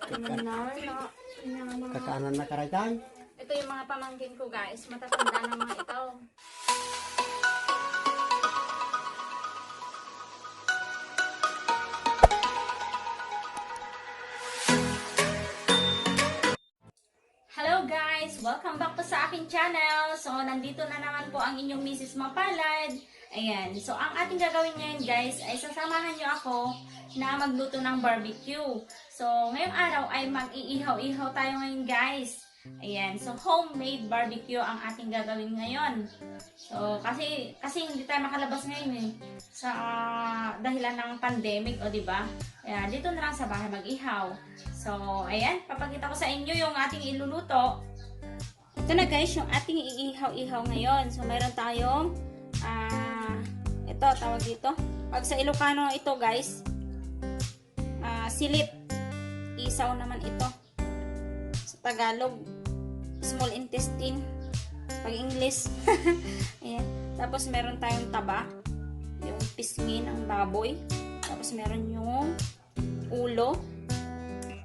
Kakaanan na karaytay. Ito yung mga pamangkin ko guys. Matatanda ng mga ito. Hello guys! Welcome back po sa aking channel. So, nandito na naman po ang inyong Mrs. Mapalad. Ayan. So, ang ating gagawin ngayon guys ay sasamahan nyo ako na magluto ng barbecue. So, ngayong araw ay mag-iihaw-ihaw tayo ngayon guys. Ayan. So, homemade barbecue ang ating gagawin ngayon. So, kasi hindi tayo makalabas ngayon eh. Sa dahilan ng pandemic, o diba? Ayan, dito na lang sa bahay mag-ihaw. So, ayan. Papakita ko sa inyo yung ating iluluto. Ito na guys, yung ating iihaw-ihaw ngayon. So, mayroon tayong ito, tawag dito. Pag sa Ilocano ito guys, silip. Isaw naman ito. Sa Tagalog, small intestine. Pag English. Ayan. Tapos meron tayong taba. Yung pisngi ng baboy. Tapos meron yung ulo.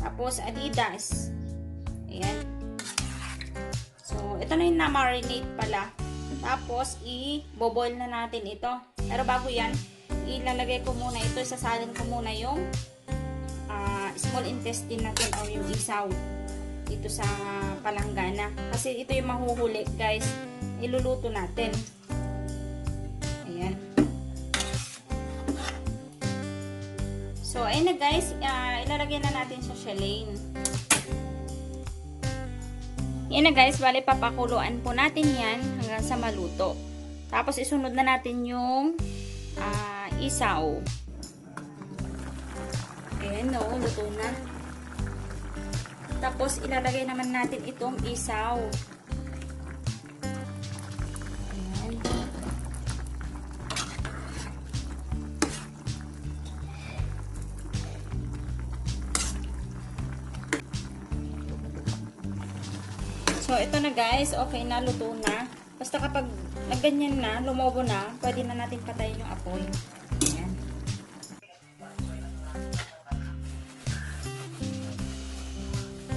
Tapos adidas. Ayan. So, ito na yung na-marinate pala. Tapos, i-boboil na natin ito. Pero bago yan, ilalagay ko muna ito. Sasalin ko muna yung small intestine natin o yung isaw dito sa palanggana. Kasi ito yung mahuhuli guys. Iluluto natin. Ayan. So, ayun na guys. Ilalagay na natin sa shellane. Yan na guys. Bali, papakuluan po natin yan hanggang sa maluto. Tapos, isunod na natin yung isaw. Ayan, no. Luto na. Tapos, ilalagay naman natin itong isaw. Ayan. So, ito na guys. Okay na, luto na. Basta kapag nagganyan na, lumobo na, pwede na natin patayin yung apoy. Ayan.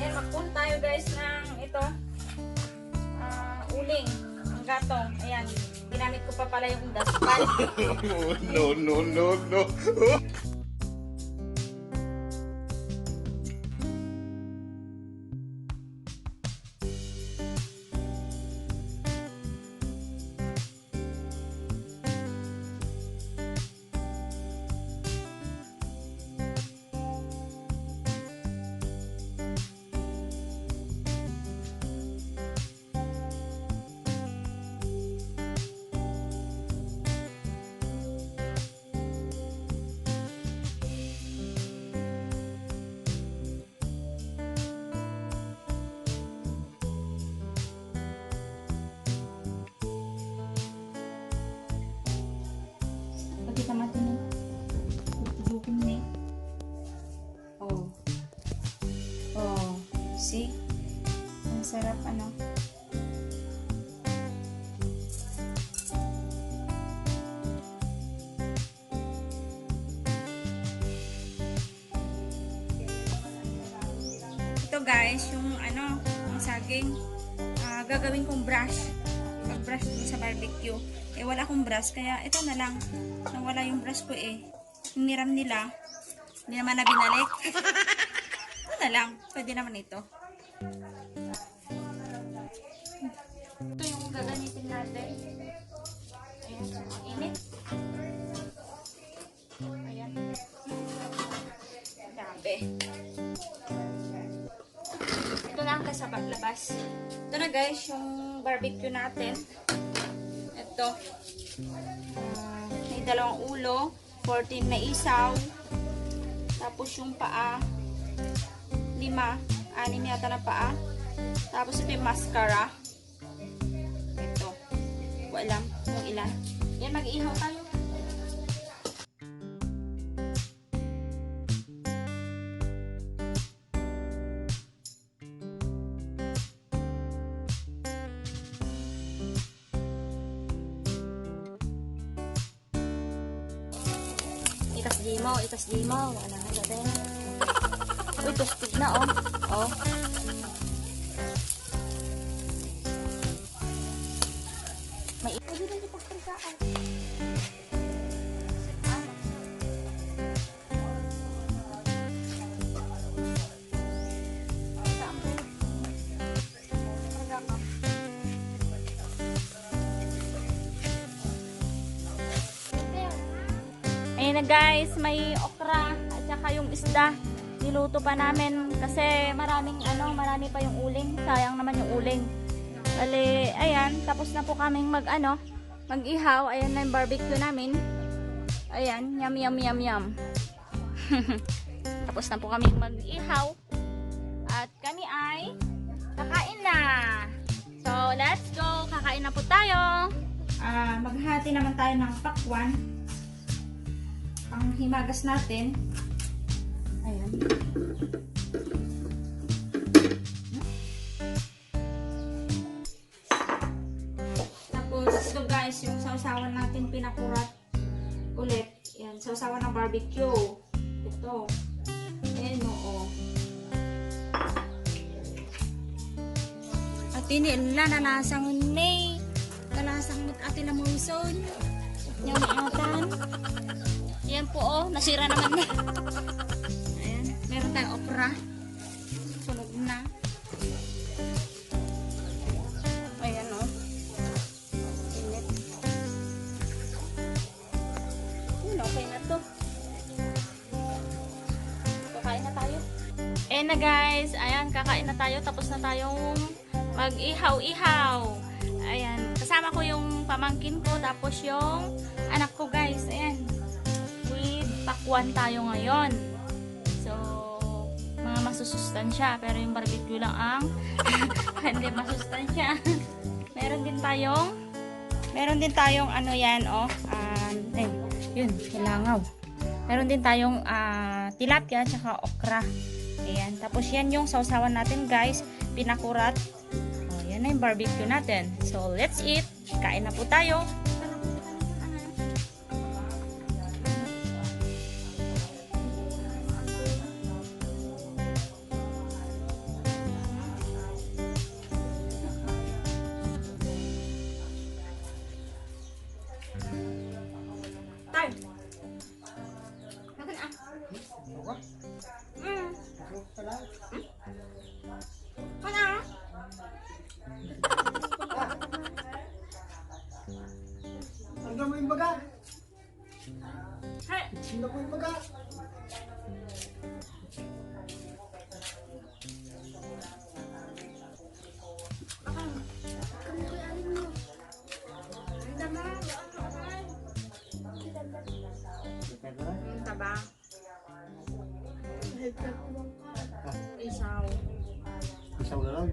Ayan, magpun tayo guys ng ito. Uling. Ang gatong. Ayan. Ginamit ko pa pala yung daspan. No. Kita mati nih. Tutupin nih. Oh. See? Ang sarap ano. Ito guys, yung ano, ang saging, gagawin kong brush. Pag-brush dun sa barbecue. Eh, wala akong brush, kaya ito na lang. Nawala yung brush ko eh. Yung niram nila, hindi naman na binalik. Ito na lang. Pwede naman ito. Ito yung gagamitin natin. Ayan, ang init. Ayan. Grabe. Ito na ang kasabak labas. Ito na guys, yung barbecue natin. Ito. May dalawang ulo. 14 na isaw. Tapos yung paa. 5. 6 yata na paa. Tapos ito yung mascara. Ito. Wala lang kung ilan. Yan, mag-ihaw tayo. Itas di mo. Wala na gabi. Uy, tustog na, oh. Oh. May pwede na yung pagkarikaan. Ayan na guys, may okra at saka yung isda. Niluto pa namin kasi marami pa yung uling. Sayang naman yung uling. Bale, ayan, tapos na po kaming mag-ihaw. Ayan na yung barbecue namin. Ayan, yum yum yum yum. Tapos na po kaming mag-ihaw. At kami ay kakain na. So, let's go. Kakain na po tayo. Maghati naman tayo ng pakwan. Ang himagas natin. Ayan. Tapos ito guys, yung sausawan natin pinakurat ulit. Ayan, sausawan ng barbecue. Ito. Ayan oo. At ini nanasang ni. Kalasang mit atin na muson. Yung atan. Ayan po oh, nasira naman na. Ayan, meron tayong okra. Sunog na. Ayan oh. Init. Okay na to. Kakain na tayo. Ayan na guys, ayan, kakain na tayo. Tapos na tayong mag-ihaw-ihaw. Ayan, kasama ko yung pamangkin ko. Tapos yung anak ko guys. Ayan. Pakwan tayo ngayon. So, mga masusustansya. Pero yung barbecue lang ang hindi masustansya. Meron din tayong ano yan, oh. Yun, hilangaw. Meron din tayong tilapia tsaka okra. Ayan. Tapos yan yung sausawan natin, guys. Pinakurat. Oh, yan na yung barbecue natin. So, let's eat. Kain na po tayo. Hanggang mo yung baga. Hanggang mo yung baga. Taba. Isaw. Isaw na lang.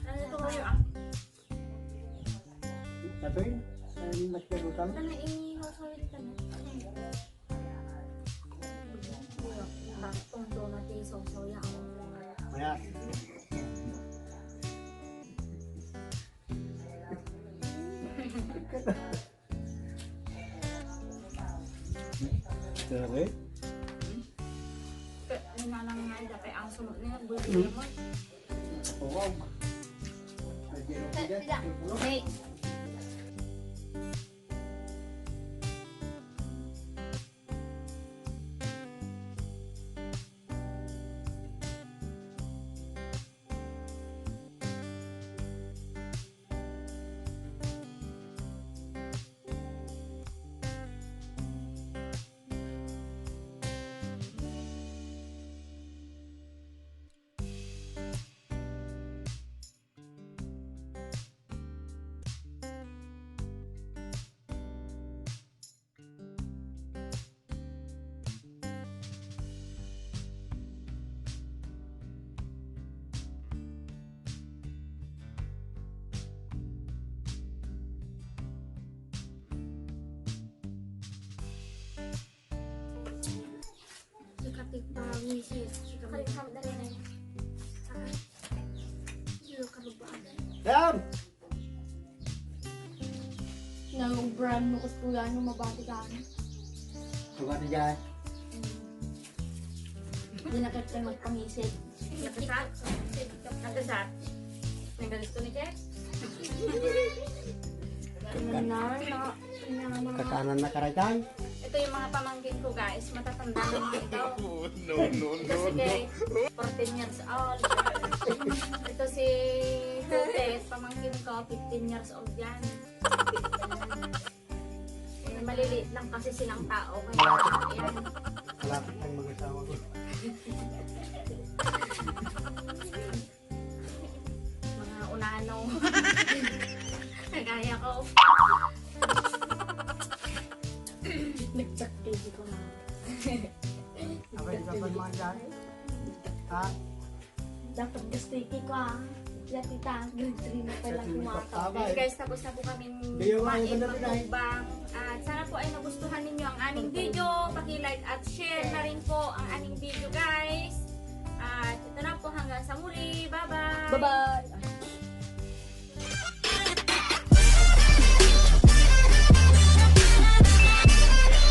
Ano ito kayo Ito yun. Mas kagutan. Ano i-household ka na? Bakitong donut yung sausaw yan. Maya. Sorry. Lima lang nga dapat ang sunod niya. Bulili mo. Wow. Hey. Yan! Nang brand mo kus kuya nyo mabati ka. Sugat na dyan. Hindi na kita magpangisip. Nagkasat? Nagkasat? Nagkasat ni Jeff? Kakanan na karaytan. Ito yung mga pamangkin ko guys. Matatanda naman ito. Ito si Kay, 14 years old. Ito si Tutes, pamangkin ko, 15 years old yan. Eh, maliliit lang kasi silang tao. Kaya yan. Malapit lang mag-asawa ko. Mga unano. Kagaya ko. Nag-check TV ko na. Abay, dapat mga dyan. Ha? Dapat gastiki ko ah. Kaya tita, grade 3 na pala kumaka. Abay. Guys, tapos na po kaming Biyo nga, kumain, maganda rin ay. magmukbang. At sana po ay nagustuhan ninyo ang aming video. Paki-like at share na rin po ang aming video guys. At ito na po hanggang sa muli. Bye-bye! Bye-bye!